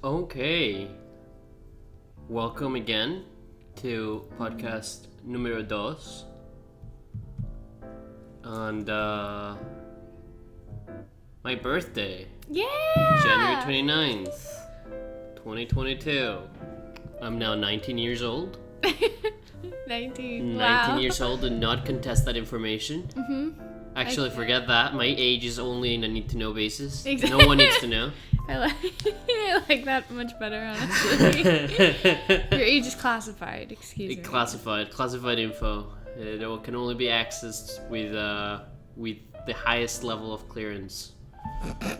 Okay. Welcome again to podcast numero dos. And my birthday, Yeah! January 29th, 2022. I'm now 19 years old. 19. 19 Wow. years old, do not contest that information. Actually, forget that. My age is only in a need to know basis. Exactly. No one needs to know. I like that much better, honestly. Your age is classified, excuse me. Classified info. It can only be accessed with the highest level of clearance. I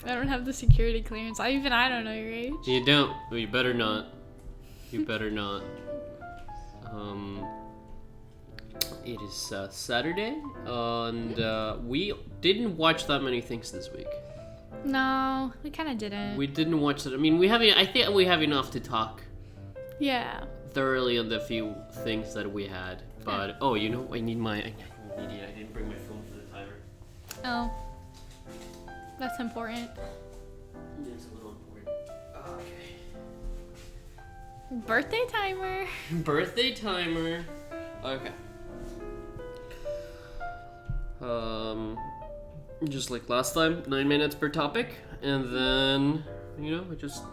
don't have the security clearance. I don't know your age. You don't. Well, you better not. You better not. It is Saturday, and we didn't watch that many things this week. No, we kind of didn't. We didn't watch it. I mean, I think we have enough to talk Yeah. thoroughly on the few things that we had. But I need I didn't bring my phone for the timer. Oh. That's important. It's a little important. Okay. Birthday timer. Birthday timer. Okay. Just like last time, 9 minutes per topic, and then we're just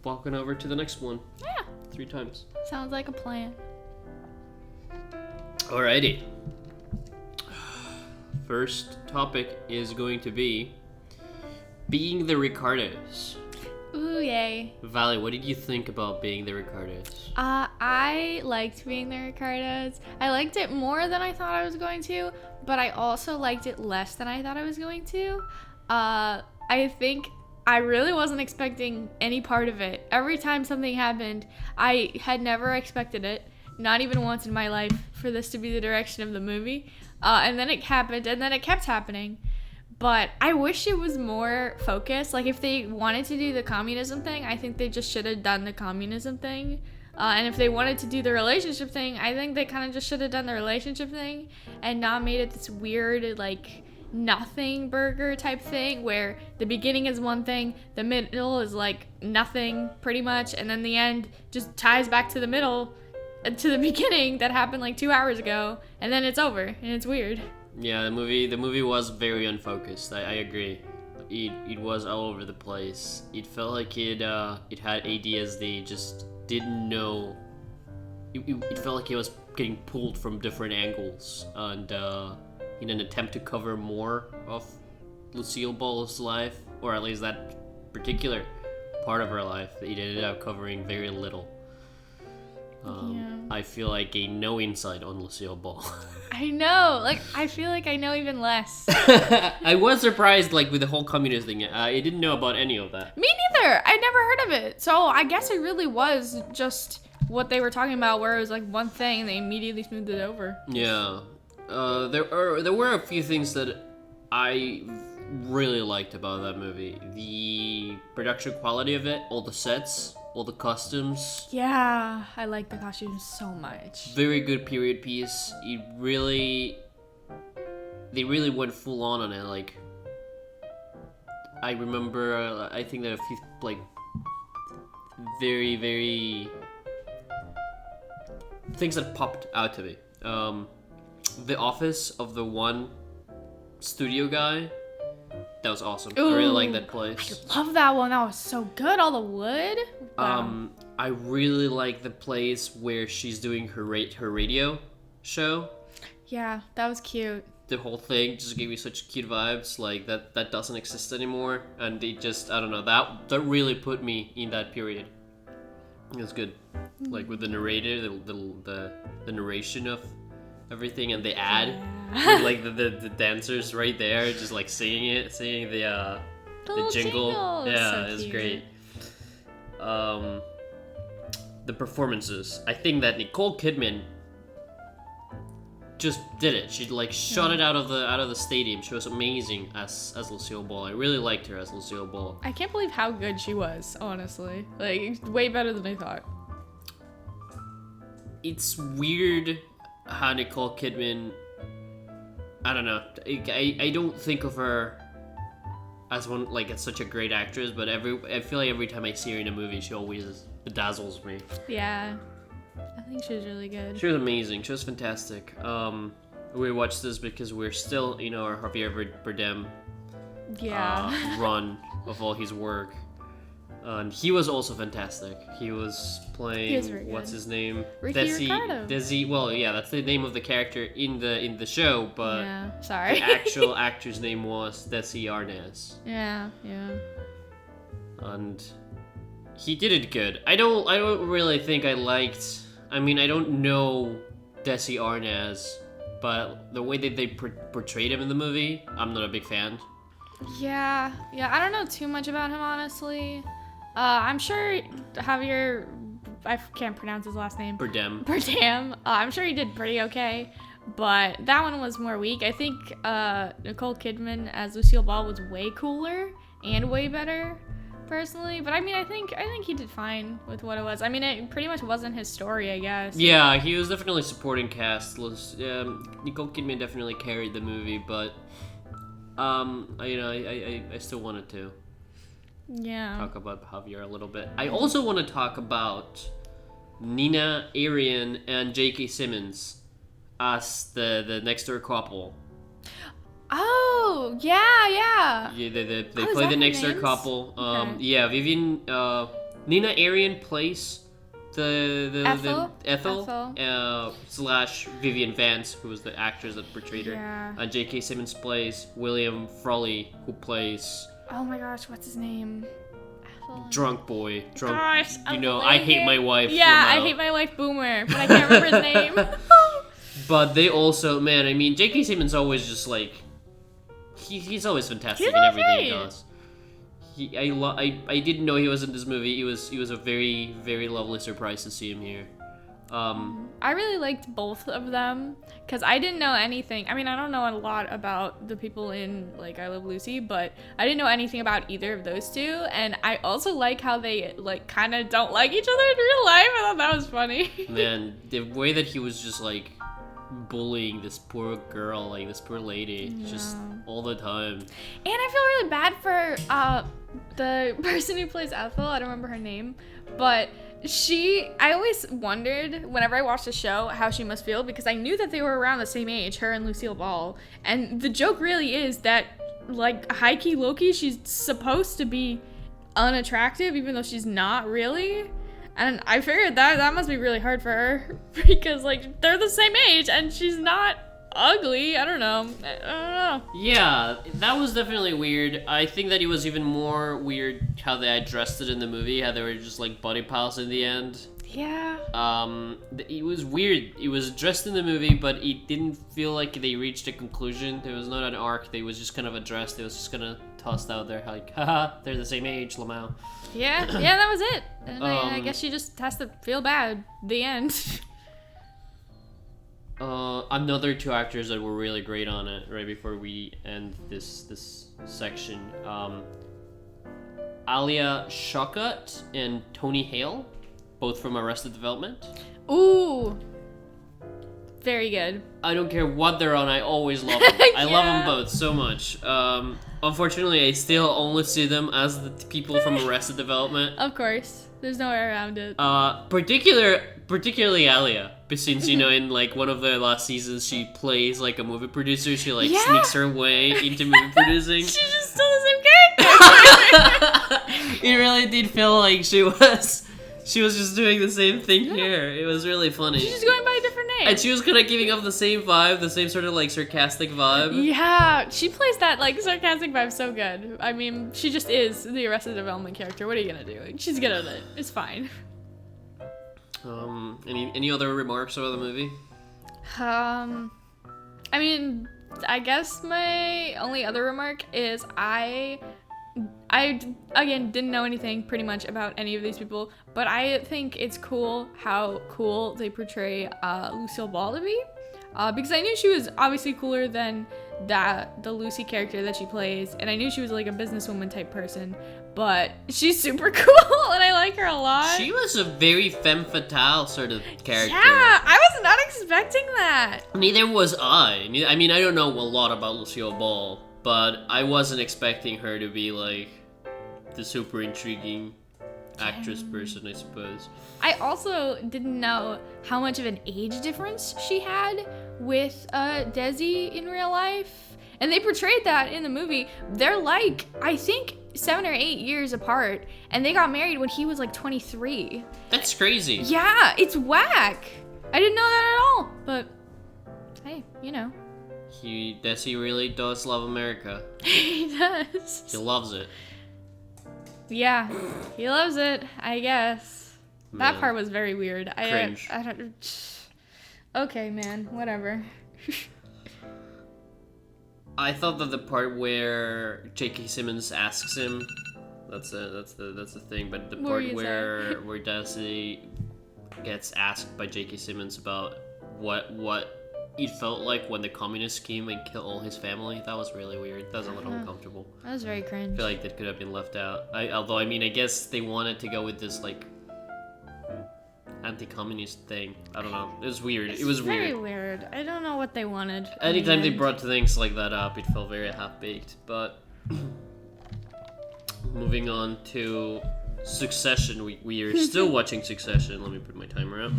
walking over to the next one. Yeah. 3 times. Sounds like a plan. Alrighty. First topic is going to be being the Ricardos. Ooh, yay. Valley, what did you think about being the Ricardos? I liked being the Ricardos. I liked it more than I thought I was going to, but I also liked it less than I thought I was going to. I think I really wasn't expecting any part of it. Every time something happened, I had never expected it, not even once in my life, for this to be the direction of the movie. And then it happened, and then it kept happening. But I wish it was more focused. Like, if they wanted to do the communism thing, I think they just should have done the communism thing. And if they wanted to do the relationship thing, I think they kind of just should have done the relationship thing and not made it this weird, like, nothing burger type thing where the beginning is one thing, the middle is, like, nothing, pretty much, and then the end just ties back to the middle, to the beginning that happened, like, 2 hours ago, and then it's over, and it's weird. Yeah, the movie was very unfocused. I agree. It was all over the place. It felt like it had ideas they just didn't know. It felt like it was getting pulled from different angles, and in an attempt to cover more of Lucille Ball's life, or at least that particular part of her life, it ended up covering very little. I feel like a no insight on Lucille Ball. I know, like, I feel like I know even less. I was surprised, like, with the whole communist thing. I didn't know about any of that. Me neither. I never heard of it. So I guess it really was just what they were talking about, where it was like one thing and they immediately smoothed it over. Yeah. There were a few things that I really liked about that movie. The production quality of it, all the sets, all the costumes. Yeah, I like the costumes so much. Very good period piece. They really went full on it. Like, I remember, I think that a few, like, very, very things that popped out to me. The office of the one studio guy, that was awesome. Ooh, I really like that place. I love that one. That was so good. All the wood. Wow. I really like the place where she's doing her radio show. Yeah, that was cute. The whole thing just gave me such cute vibes. Like, that doesn't exist anymore, and it just, I don't know, that really put me in that period. It was good. Like, with the narrator, the narration of everything, and the ad. Yeah. With, like, the dancers right there, just like singing the jingle. Yeah, So it was cute. great. The performances. I think that Nicole Kidman just did it. She like shot it out of the stadium. She was amazing as Lucille Ball. I really liked her as Lucille Ball. I can't believe how good she was, honestly. Like, way better than I thought. It's weird how Nicole Kidman, I don't know. I don't think of her as such a great actress, but I feel like every time I see her in a movie, she always bedazzles me. Yeah, I think she was really good. She was amazing. She was fantastic. We watched this because we're still, our Javier Bardem run of all his work. And he was also fantastic. He was playing, what's his name? Ricardos. Well, yeah, that's the name of the character in the show, but yeah, sorry. The actual actor's name was Desi Arnaz. Yeah. And he did it good. I don't really think I don't know Desi Arnaz, but the way that they portrayed him in the movie, I'm not a big fan. Yeah, I don't know too much about him, honestly. I'm sure Javier, I can't pronounce his last name. Bardem. I'm sure he did pretty okay, but that one was more weak. I think Nicole Kidman as Lucille Ball was way cooler and way better, personally. But I mean, I think he did fine with what it was. I mean, it pretty much wasn't his story, I guess. Yeah, he was definitely supporting cast. Nicole Kidman definitely carried the movie, but I still wanted to. Yeah. Talk about Javier a little bit. I also want to talk about Nina Arian and J.K. Simmons as the next door couple. Oh, yeah. Yeah, they play the next door couple. Okay. Yeah, Nina Arian plays the Ethel / Vivian Vance, who was the actress that portrayed her. Yeah. And J.K. Simmons plays William Frawley, who plays... Oh my gosh, what's his name? Drunk boy. Gosh, I hate my wife. Yeah, I hate my wife, Boomer, but I can't remember his name. But they also, man, I mean, J.K. Simmons always just he's always fantastic in everything he does. I didn't know he was in this movie. It was a very, very lovely surprise to see him here. I really liked both of them because I didn't know anything. I mean, I don't know a lot about the people in I Love Lucy, but I didn't know anything about either of those two. And I also like how they kind of don't like each other in real life. I thought that was funny. Man, the way that he was just bullying this poor girl, this poor lady, just all the time. And I feel really bad for the person who plays Ethel. I don't remember her name, but I always wondered whenever I watched the show how she must feel, because I knew that they were around the same age, her and Lucille Ball. And the joke really is that, high-key, low-key, she's supposed to be unattractive, even though she's not really. And I figured that must be really hard for her, because, they're the same age, and she's not ugly. I don't know. Yeah, that was definitely weird. I think that it was even more weird how they addressed it in the movie, how they were just buddy pals in the end. Yeah. It was weird. It was addressed in the movie, but it didn't feel like they reached a conclusion. There was not an arc. They was just kind of addressed. It was just kind of tossed out there, haha, they're the same age, Lamau. Yeah, that was it. And I guess she just has to feel bad. The end. Another two actors that were really great on it right before we end this section. Alia Shawkat and Tony Hale, both from Arrested Development. Ooh. Very good. I don't care what they're on, I always love them. I love them both so much. Unfortunately, I still only see them as the people from Arrested Development. Of course. There's no way around it. Particularly Alia, since in one of the last seasons she plays a movie producer. She sneaks her way into movie producing. She's just still the same character. It really did feel like she was just doing the same thing here. It was really funny. She's just going by a different name. And she was kind of giving off the same vibe, the same sort of sarcastic vibe. Yeah, she plays that sarcastic vibe so good. I mean, she just is the Arrested Development character. What are you gonna do? She's good at it. It's fine. Any other remarks about the movie? I mean, I guess my only other remark is I again didn't know anything pretty much about any of these people, but I think it's cool how cool they portray Lucille Ball to be, because I knew she was obviously cooler than the Lucy character that she plays, and I knew she was a businesswoman type person, but she's super cool and I like her a lot. She was a very femme fatale sort of character. Yeah, I was not expecting that. Neither was I. I mean, I don't know a lot about Lucille Ball, but I wasn't expecting her to be like the super intriguing actress person, I suppose. I also didn't know how much of an age difference she had with Desi in real life. And they portrayed that in the movie. They're like, I think 7 or 8 years apart, and they got married when he was like 23. That's crazy. Yeah, it's whack. I didn't know that at all, but hey, you know. Desi really does love America. He does. He loves it. Yeah, he loves it, I guess. Man. That part was very weird. Cringe. I don't. Okay, man, whatever. I thought that the part where J.K. Simmons asks him, that's the thing. But the part where Desi gets asked by J.K. Simmons about what it felt like when the communists came and killed all his family, that was really weird. That was a little uncomfortable. That was very cringe. I feel like that could have been left out. Although I guess they wanted to go with this like anti-communist thing. I don't know. It was weird. It was very weird. weird. I don't know what they wanted. Anytime they brought things like that up, it felt very half-baked. But moving on to Succession, we are still watching Succession. Let me put my timer up.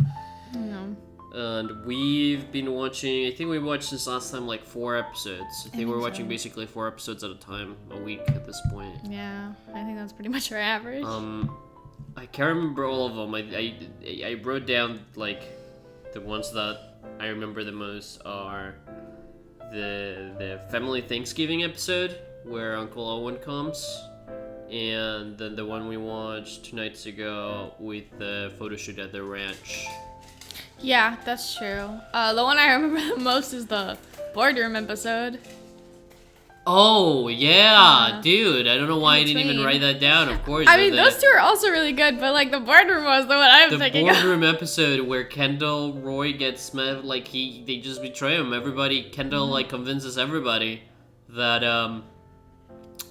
No. And we've been watching, I think we watched since last time like 4 episodes. I think we're watching basically 4 episodes at a time, a week at this point. Yeah, I think that's pretty much our average. I can't remember all of them. I wrote down like the ones that I remember the most are the family Thanksgiving episode where Uncle Owen comes, and then the one we watched 2 nights ago with the photo shoot at the ranch. Yeah, that's true. The one I remember the most is the boardroom episode. Oh, yeah, dude. I don't know why I didn't even write that down, of course. I mean, those two are also really good, but, like, the boardroom was the one I'm thinking of. The boardroom episode where Kendall Roy gets met, like, they just betray him. Kendall, like, convinces everybody that,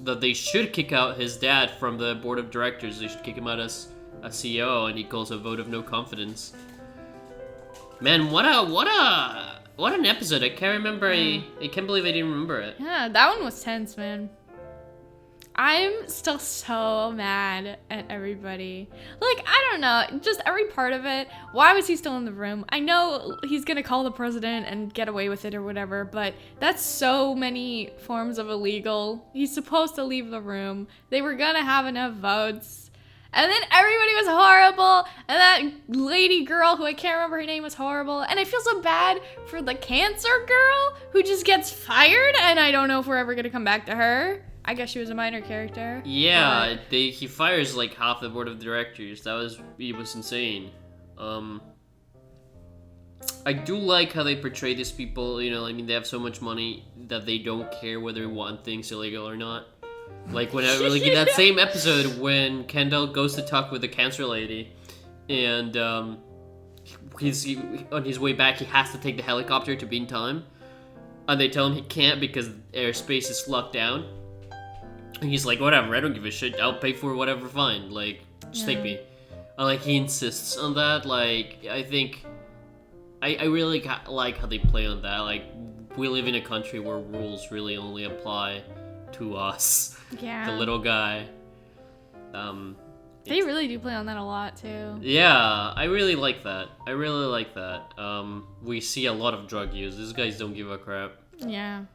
that they should kick out his dad from the board of directors. They should kick him out as a CEO, and he calls a vote of no confidence. Man, what an episode. I can't remember. I can't believe I didn't remember it. Yeah, that one was tense, man. I'm still so mad at everybody. Like, I don't know, just every part of it. Why was he still in the room? I know he's gonna call the president and get away with it or whatever, but that's so many forms of illegal. He's supposed to leave the room. They were gonna have enough votes. And then everybody was horrible, and that lady girl, who I can't remember her name, was horrible. And I feel so bad for the cancer girl, who just gets fired, and I don't know if we're ever gonna come back to her. I guess she was a minor character. Yeah, he fires like half the board of directors. It was insane. I do like how they portray these people, you know, I mean, they have so much money that they don't care whether one thing's illegal or not. Like in that same episode when Kendall goes to talk with the cancer lady, and he's on his way back. He has to take the helicopter to be in time, and they tell him he can't because airspace is locked down. And he's like, "Whatever, I don't give a shit. I'll pay for whatever. Fine, like just take me." And like he insists on that. Like I think I really like how they play on that. Like we live in a country where rules really only apply to us, the little guy. They really do play on that a lot too. Yeah, I really like that. We see a lot of drug use. These guys don't give a crap. Yeah.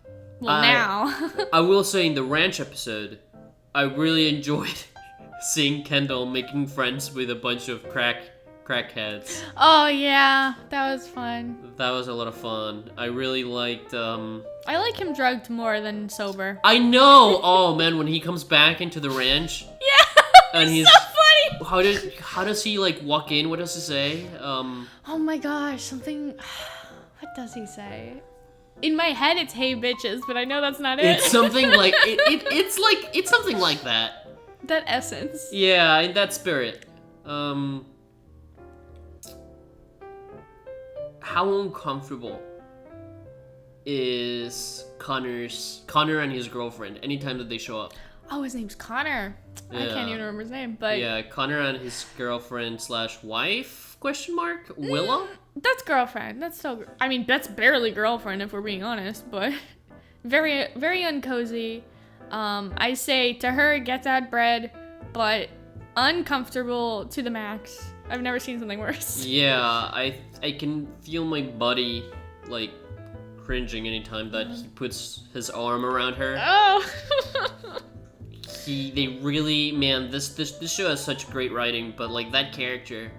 Well, now. I will say in the ranch episode, I really enjoyed seeing Kendall making friends with a bunch of crackheads. Oh yeah, that was fun. That was a lot of fun. I really liked. I like him drugged more than sober. I know. Oh man, when he comes back into the ranch. Yeah. And he's so funny. How does he like walk in? What does he say? Oh my gosh, something. What does he say? In my head, it's "Hey bitches," but I know that's not it. It's something like it's something like that. That essence. Yeah, in that spirit. How uncomfortable is Connor and his girlfriend anytime that they show up? Oh, his name's Connor. Yeah. I can't even remember his name, but yeah, Connor and his girlfriend / wife ? Willa. That's girlfriend. That's so. I mean, that's barely girlfriend if we're being honest, but very, very uncozy. I say to her, get that bread, but uncomfortable to the max. I've never seen something worse. Yeah, I can feel my body like cringing anytime that he puts his arm around her. Oh. They really, man, this show has such great writing, but like that character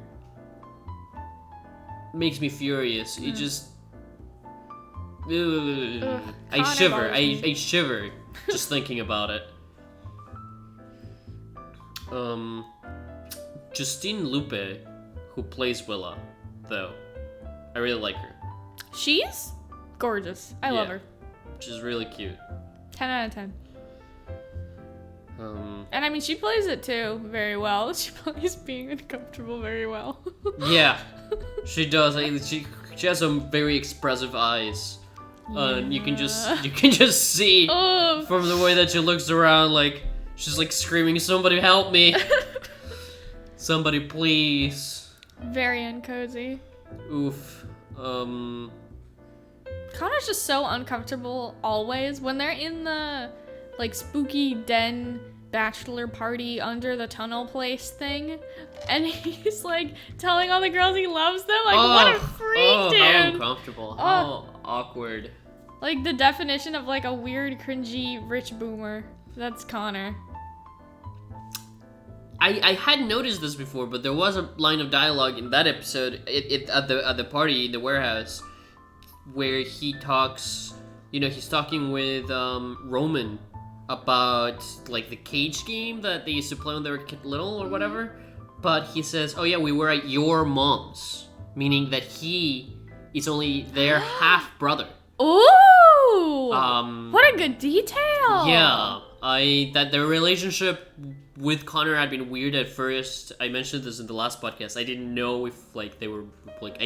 makes me furious. It just, I shiver. I shiver just thinking about it. Justine Lupe, who plays Willa, though, I really like her. She's gorgeous. I love her. She's really cute. 10 out of 10. And I mean, she plays it too very well. She plays being uncomfortable very well. Yeah, she does. She has some very expressive eyes. And you can just see from the way that she looks around, like she's like screaming, "Somebody help me! Somebody please!" Very uncozy. Oof. Connor's just so uncomfortable always when they're in the like spooky den bachelor party under the tunnel place thing, and he's like telling all the girls he loves them. Like, what a freak, dude! How uncomfortable. How awkward. Like the definition of like a weird, cringy rich boomer. That's Connor. I hadn't noticed this before, but there was a line of dialogue in that episode at the party in the warehouse where he talks. You know, he's talking with Roman about like the cage game that they used to play when they were little or whatever. But he says, "Oh yeah, we were at your mom's," meaning that he is only their half brother. Ooh! What a good detail. Yeah, that their relationship with Connor had been weird at first. I mentioned this in the last podcast. I didn't know if like they were like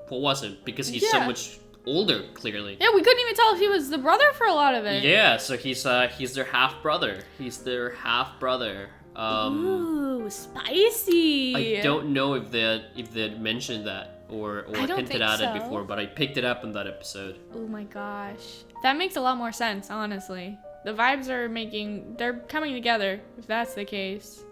what was it, because he's so much older, clearly. Yeah, we couldn't even tell if he was the brother for a lot of it. Yeah, so he's their half brother. He's their half brother. Ooh, spicy. I don't know if they had mentioned that or hinted at it before, but I picked it up in that episode. Oh my gosh, that makes a lot more sense, honestly. The vibes they're coming together, if that's the case.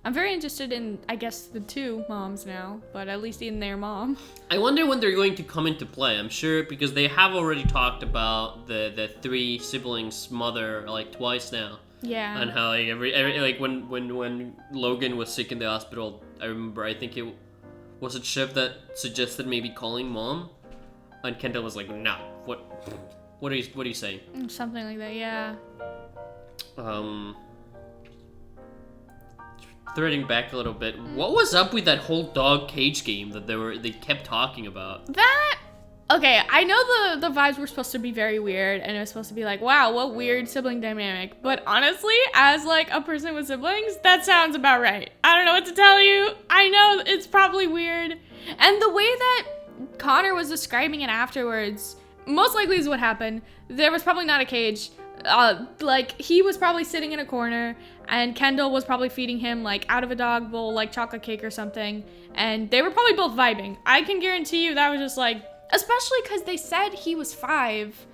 I'm very interested in, I guess, the two moms now, but at least in their mom. I wonder when they're going to come into play. I'm sure, because they have already talked about the three siblings' mother like twice now. Yeah. And how like every like when Logan was sick in the hospital, I remember I think it was a Shiv that suggested maybe calling mom, and Kendall was like, "No, what are you saying?" Something like that, yeah. Threading back a little bit, what was up with that whole dog cage game that they kept talking about? Okay, I know the vibes were supposed to be very weird, and it was supposed to be like, wow, what weird sibling dynamic. But honestly, as like a person with siblings, that sounds about right. I don't know what to tell you. I know it's probably weird. And the way that Connor was describing it afterwards, most likely is what happened. There was probably not a cage. Like, he was probably sitting in a corner, and Kendall was probably feeding him, like, out of a dog bowl, like, chocolate cake or something, and they were probably both vibing. I can guarantee you that was just, like, especially because they said he was 5,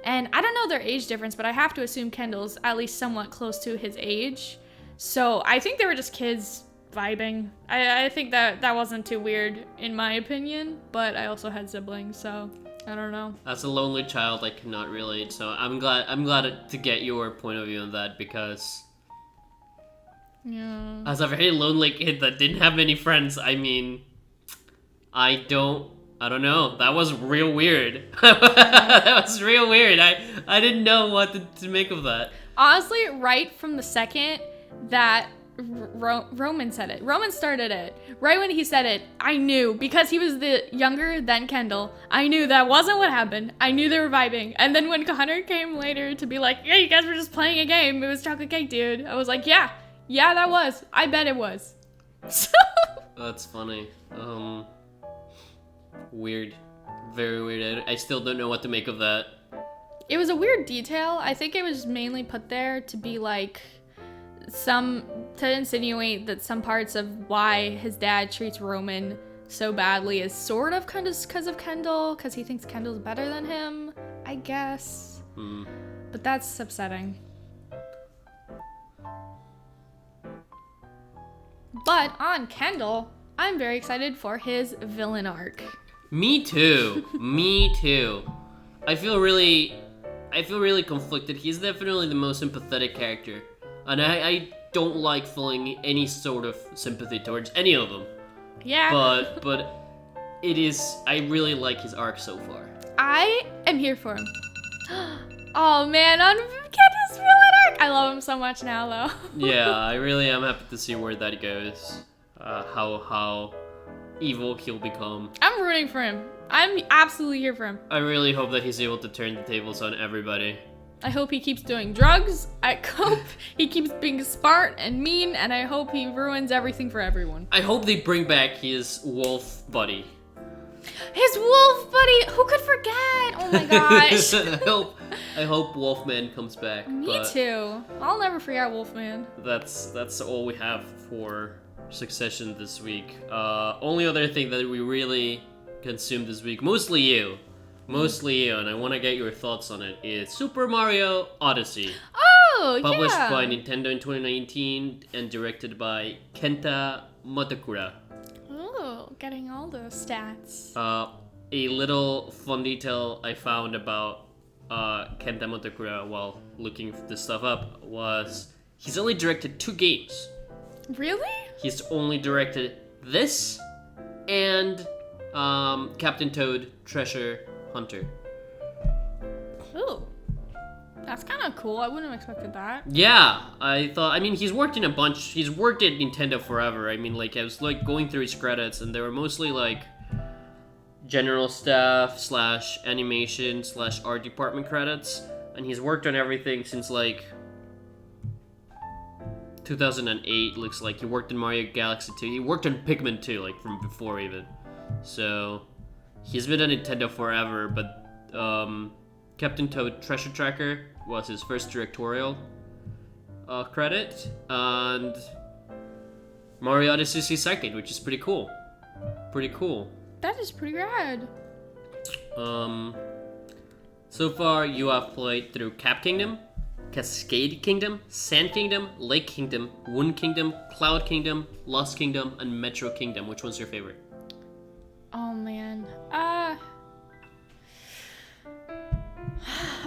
and I don't know their age difference, but I have to assume Kendall's at least somewhat close to his age, so I think they were just kids vibing. I think that wasn't too weird, in my opinion, but I also had siblings, so... I don't know. As a lonely child, I cannot relate. So I'm glad to get your point of view on that, because as a very lonely kid that didn't have many friends, I mean, I don't know. That was real weird. That was real weird. I didn't know what to make of that. Honestly, right from the second that Roman said it. Roman started it. Right when he said it, I knew, because he was the younger than Kendall, I knew that wasn't what happened. I knew they were vibing. And then when Connor came later to be like, yeah, you guys were just playing a game. It was chocolate cake, dude. I was like, yeah, that was. I bet it was. So... That's funny. Weird. Very weird. I still don't know what to make of that. It was a weird detail. I think it was mainly put there to be like... to insinuate that some parts of why his dad treats Roman so badly is sort of because of Kendall, because he thinks Kendall's better than him, I guess. But that's upsetting. But on Kendall, I'm very excited for his villain arc. Me too. Me too. I feel really conflicted. He's definitely the most sympathetic character, and I don't like feeling any sort of sympathy towards any of them. Yeah. But it is. I really like his arc so far. I am here for him. Oh man, on Kendall's villain arc. I love him so much now, though. Yeah, I really am happy to see where that goes. How evil he'll become. I'm rooting for him. I'm absolutely here for him. I really hope that he's able to turn the tables on everybody. I hope he keeps doing drugs. I hope he keeps being smart and mean, and I hope he ruins everything for everyone. I hope they bring back his wolf buddy. His wolf buddy! Who could forget? Oh my gosh. I hope Wolfman comes back. Me too. I'll never forget Wolfman. That's all we have for Succession this week. Only other thing that we really consumed this week, mostly you, and I want to get your thoughts on it, is Super Mario Odyssey. Oh, Published yeah. by Nintendo in 2019 and directed by Kenta Motekura. Oh, getting all those stats. A little fun detail I found about Kenta Motekura while looking this stuff up was he's only directed 2 games. Really? He's only directed this and Captain Toad Treasure Hunter. Ooh. That's kind of cool. I wouldn't have expected that. Yeah, I mean, he's worked in a bunch. He's worked at Nintendo forever. I mean, like, I was, like, going through his credits, and they were mostly, like, general staff / animation / art department credits. And he's worked on everything since, like, 2008, looks like. He worked in Mario Galaxy 2. He worked on Pikmin 2, like, from before, even. So, he's been at Nintendo forever, but, Captain Toad Treasure Tracker was his first directorial credit, and Mario Odyssey is his second, which is pretty cool. Pretty cool. That is pretty rad. So far you have played through Cap Kingdom, Cascade Kingdom, Sand Kingdom, Lake Kingdom, Wind Kingdom, Cloud Kingdom, Lost Kingdom, and Metro Kingdom. Which one's your favorite? Oh man. I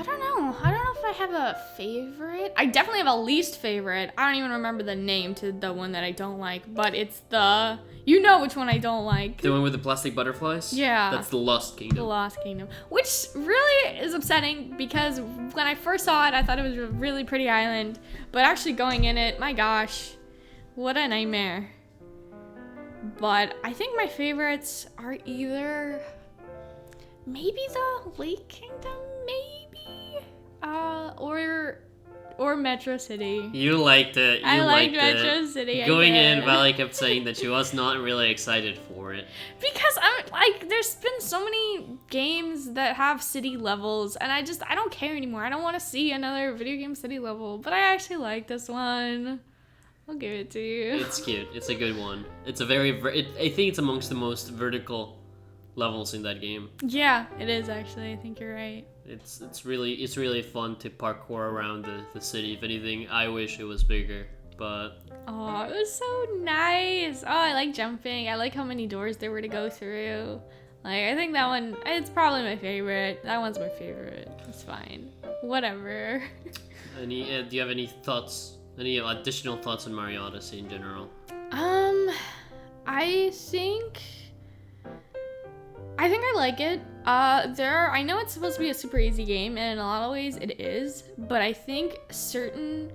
don't know. I don't know if I have a favorite. I definitely have a least favorite. I don't even remember the name to the one that I don't like, but it's the... You know which one I don't like. The one with the plastic butterflies? Yeah. That's the Lost Kingdom. The Lost Kingdom. Which really is upsetting because when I first saw it, I thought it was a really pretty island. But actually going in it, my gosh, what a nightmare. But I think my favorites are either... Maybe the Lake Kingdom, maybe? Or Metro City. You liked it. I liked Metro City. Going in, Valley kept saying that she was not really excited for it. Because I'm like, there's been so many games that have city levels, and I don't care anymore. I don't want to see another video game city level, but I actually like this one. I'll give it to you. It's cute. It's a good one. It's a very, I think it's amongst the most vertical levels in that game. Yeah, it is actually. I think you're right. It's really fun to parkour around the city. If anything, I wish it was bigger, but oh, it was so nice. Oh, I like jumping. I like how many doors there were to go through. Like, I think that one, it's probably my favorite. That one's my favorite. It's fine. Whatever. Do you have any thoughts? Any additional thoughts on Mario Odyssey in general? I think I like it. I know it's supposed to be a super easy game, and in a lot of ways it is, but I think certain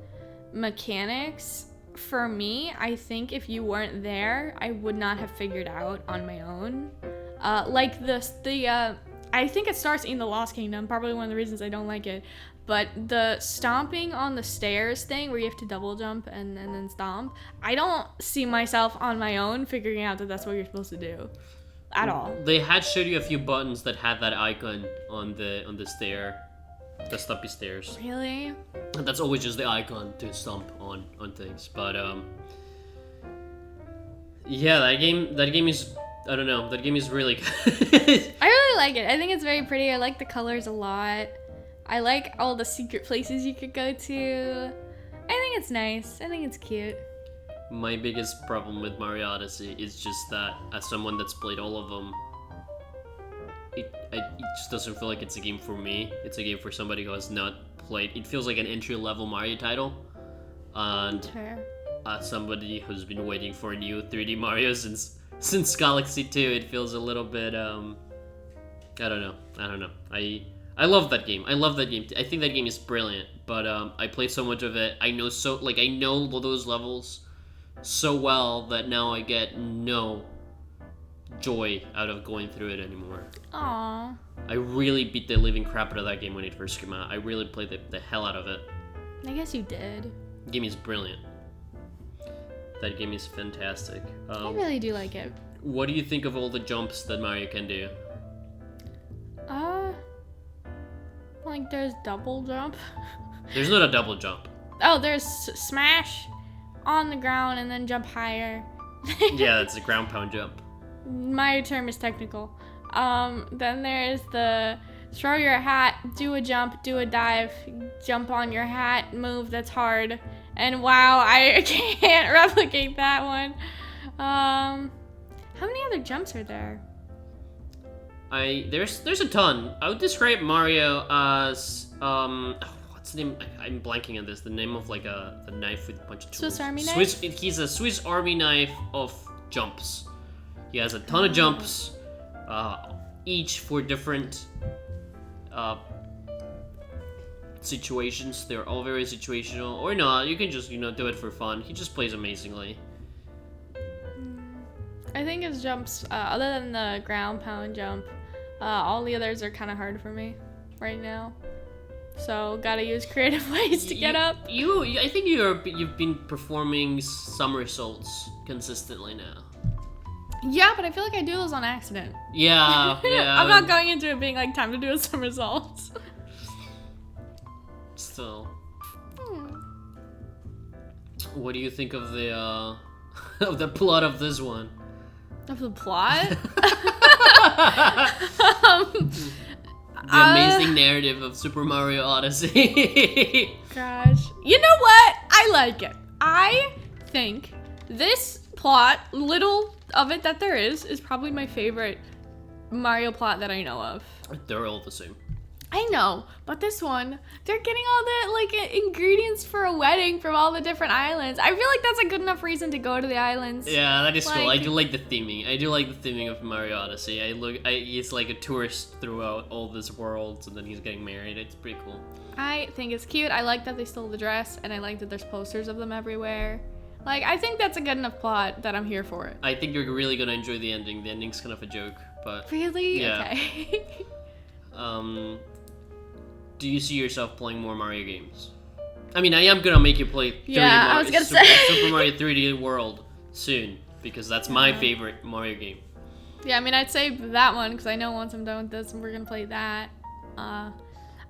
mechanics, for me, I think if you weren't there, I would not have figured out on my own. Like I think it starts in the Lost Kingdom, probably one of the reasons I don't like it, but the stomping on the stairs thing where you have to double jump and then stomp, I don't see myself on my own figuring out that that's what you're supposed to do. At all. They had showed you a few buttons that had that icon on the stair, the stumpy stairs. Really? And that's always just the icon to stomp on things. But yeah, that game is, I don't know, that game is really good. I really like it. I think it's very pretty. I like the colors a lot. I like all the secret places you could go to. I think it's nice. I think it's cute. My biggest problem with Mario Odyssey is just that, as someone that's played all of them, it just doesn't feel like it's a game for me. It's a game for somebody who has not played. It feels like an entry-level Mario title. And as somebody who's been waiting for a new 3D Mario since Galaxy 2, it feels a little bit, I don't know. I love that game. I think that game is brilliant, but I played so much of it. I know those levels so well that now I get no joy out of going through it anymore. Aww. I really beat the living crap out of that game when it first came out. I really played the hell out of it. I guess you did. The game is brilliant. That game is fantastic. I really do like it. What do you think of all the jumps that Mario can do? Like there's double jump. There's not a double jump. Oh, there's smash on the ground and then jump higher. Yeah, it's a ground pound jump. My term is technical. Then there's the throw your hat, do a jump, do a dive, jump on your hat, move that's hard. And wow, I can't replicate that one. How many other jumps are there? There's a ton. I would describe Mario as what's the name? I'm blanking on this. The name of like the knife with a bunch of tools. Swiss Army knife? He's a Swiss Army knife of jumps. He has a ton of jumps, each for different situations. They're all very situational, or not. You can just do it for fun. He just plays amazingly. I think his jumps, other than the ground pound jump, all the others are kind of hard for me right now. So gotta use creative ways to get up. I think you've been performing somersaults consistently now. Yeah, but I feel like I do those on accident. Yeah. I'm not going into it being like time to do a somersault. Still. What do you think of the of the plot of this one? Of the plot? The amazing narrative of Super Mario Odyssey. Gosh. You know what? I like it. I think this plot, little of it that there is probably my favorite Mario plot that I know of. They're all the same. I know, but this one, they're getting all the like ingredients for a wedding from all the different islands. I feel like that's a good enough reason to go to the islands. Yeah, that is cool. I do like the theming. I do like the theming of Mario Odyssey. He's like a tourist throughout all these worlds, and then he's getting married. It's pretty cool. I think it's cute. I like that they stole the dress, and I like that there's posters of them everywhere. Like, I think that's a good enough plot that I'm here for it. I think you're really gonna enjoy the ending. The ending's kind of a joke, but really? Yeah. Okay. Do you see yourself playing more Mario games? I mean, I am gonna make you play 3D I was gonna say Super Mario 3D World soon, because that's my favorite Mario game. Yeah, I mean, I'd say that one, because I know once I'm done with this, we're gonna play that. I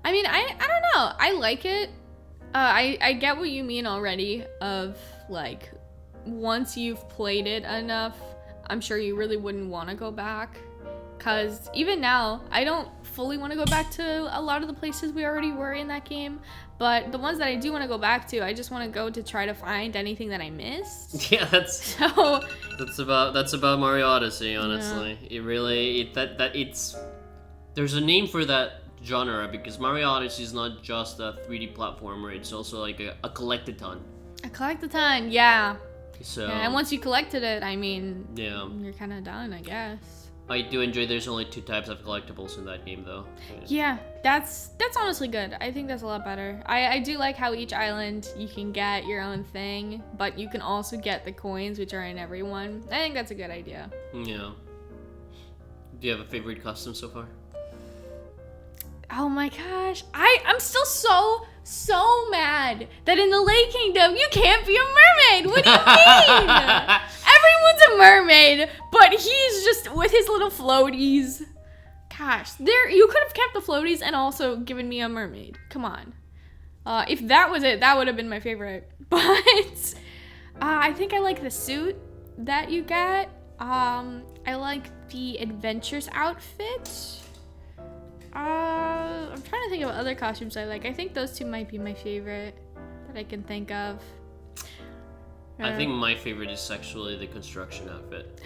mean, I don't know. I like it. I get what you mean already, of, like, once you've played it enough, I'm sure you really wouldn't want to go back. Because even now, I don't fully want to go back to a lot of the places we already were in that game. But the ones that I do want to go back to, I just want to go to try to find anything that I missed. Yeah, that's about Mario Odyssey, honestly. Yeah. There's a name for that genre, because Mario Odyssey is not just a 3D platformer, it's also like a collectathon. A collectathon, yeah. So, yeah, and once you collected it, I mean, yeah, you're kind of done, I guess. I do enjoy there's only 2 types of collectibles in that game, though. Yeah, that's honestly good. I think that's a lot better. I do like how each island you can get your own thing, but you can also get the coins, which are in every one. I think that's a good idea. Yeah. Do you have a favorite costume so far? Oh my gosh. I'm still so mad that in the Lake Kingdom you can't be a mermaid. What do you mean? Everyone's a mermaid, but he's just with his little floaties. Gosh, you could have kept the floaties and also given me a mermaid. Come on. If that was it, that would have been my favorite. But I think I like the suit that you get. I like the adventures outfit. I'm trying to think of other costumes I like. I think those two might be my favorite that I can think of. I think my favorite is actually the construction outfit.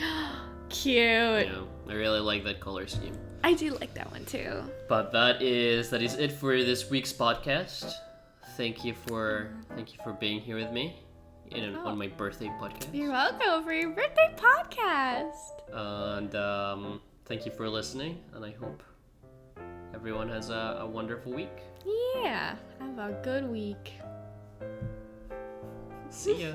Cute. Yeah, I really like that color scheme. I do like that one too. But that is it for this week's podcast. Thank you for being here with me on my birthday podcast. You're welcome for your birthday podcast. And thank you for listening, and I hope everyone has a wonderful week. Yeah, have a good week. See ya.